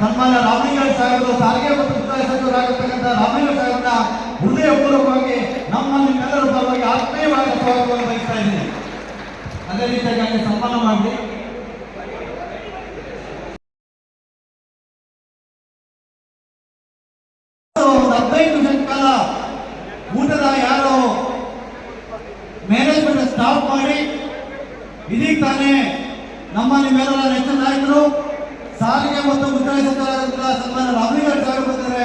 ಸನ್ಮಾನ್ಯ ರಾಮಲಿಂಗಾರೆಡ್ಡಿ ಸಾಹೇಬರು ಸಾರಿಗೆ ಮತ್ತು ಉಸ್ತುವಾರಿ ಸಚಿವರಾಗಿರ್ತಕ್ಕಂಥ ರಾಮಲಿಂಗಾರೆಡ್ಡಿ ಸಾಹೇಬರನ್ನ ಹೃದಯಪೂರ್ವಕವಾಗಿ ನಮ್ಮೆಲ್ಲರ ಪರವಾಗಿ ಆತ್ಮೀಯವಾದ ಸ್ವಾಗತವನ್ನು ಬಯಸ್ತಾ ಇದ್ದೀನಿ. ಅದೇ ರೀತಿಯಾಗಿ ಸನ್ಮಾನ ಮಾಡಿ ಒಂದು 15 ನಿಮಿಷ ಕಾಲ ಊಟದ ಯಾರು ಮ್ಯಾನೇಜ್ಮೆಂಟ್ ಸ್ಟಾಪ್ ಮಾಡಿ ಇದೀಗ ತಾನೇ ನಮ್ಮ ನಿಮ್ಮೆಲ್ಲರ ನೆಚ್ಚಿನ ನಾಯಕರು ಸಾರಿಗೆ ಮತ್ತು ಉಸ್ತುವಾರಿ ಸಚಿವರಾದಂತಹ ಸನ್ಮಾನ್ಯ ರಾಮಲಿಂಗಾರೆಡ್ಡಿ ಸಾಹೇಬರು ಬಂದರೆ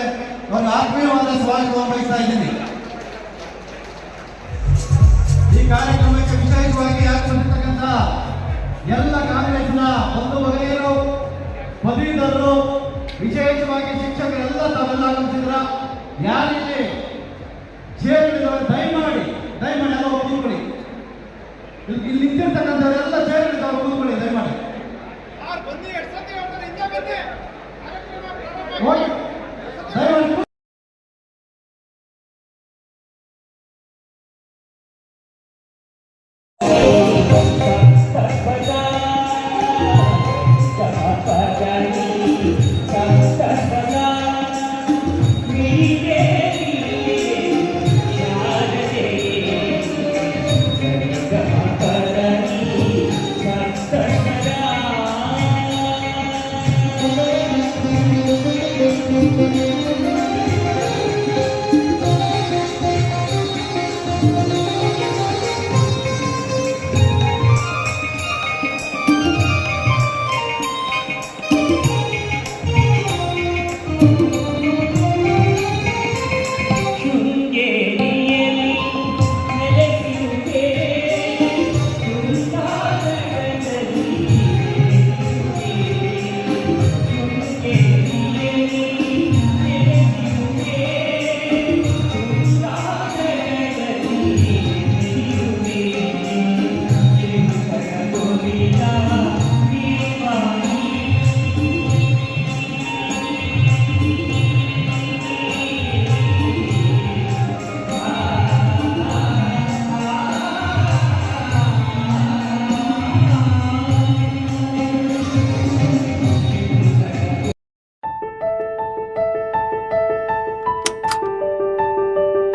ಅವರಿಗೆ ಆತ್ಮೀಯವಾದ ಸ್ವಾಗತವನ್ನು ಬಯಸ್ತಾ ಇದ್ದೀನಿ. ಈ ಕಾರ್ಯಕ್ರಮಕ್ಕೆ ವಿಶೇಷವಾಗಿ ಆಗಮಿಸಿರ್ತಕ್ಕಂಥ ಎಲ್ಲ ಕಾಂಗ್ರೆಸ್ನ ಒಂದು ವಲಯರು, ಪದವೀಧರರು, ವಿಶೇಷವಾಗಿ ಶಿಕ್ಷಕರೆಲ್ಲ ತಾವೆಲ್ಲ ಆಗಮಿಸಿದ್ರ. ಯಾರಿಗೆ ದಯಮಾಡಿ ಎಲ್ಲ ಕೂತ್ಕೊಳ್ಳಿ. ಇಲ್ಲಿ ನಿಂತಿರ್ತಕ್ಕಂಥ